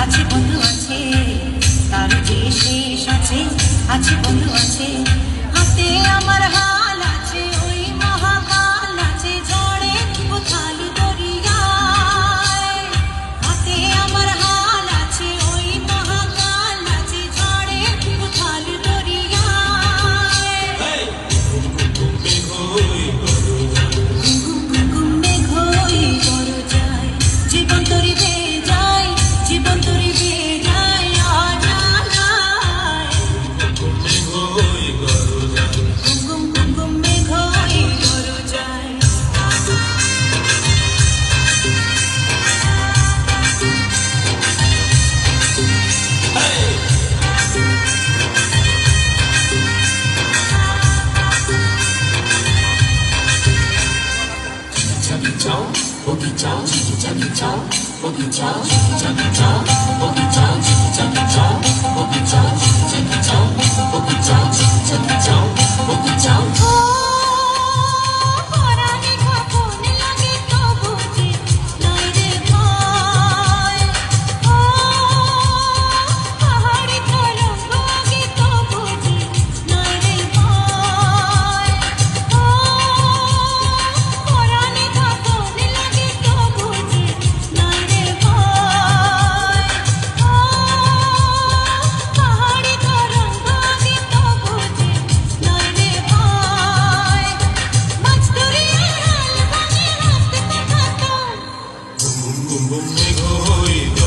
আছে বন্ধু আছে, তার যে শেষ আছে, আছে বন্ধু আছে। হাতে আমার হাল আছে, ওই মহাকাল আছে, ঝড়ে উথাল দরিয়ায়। হাতে আমার হাল আছে, ওই মহাকাল আছে, ঝড়ে উথাল দরিয়ায়। ঘুম মেঘ হই বড় যায়, জীবন তরিবে যায়, জীবন তরিবে যায় অজানায়। ঘুম মেঘ হই বড় যায়। Boom, boom, boom, boom, boom,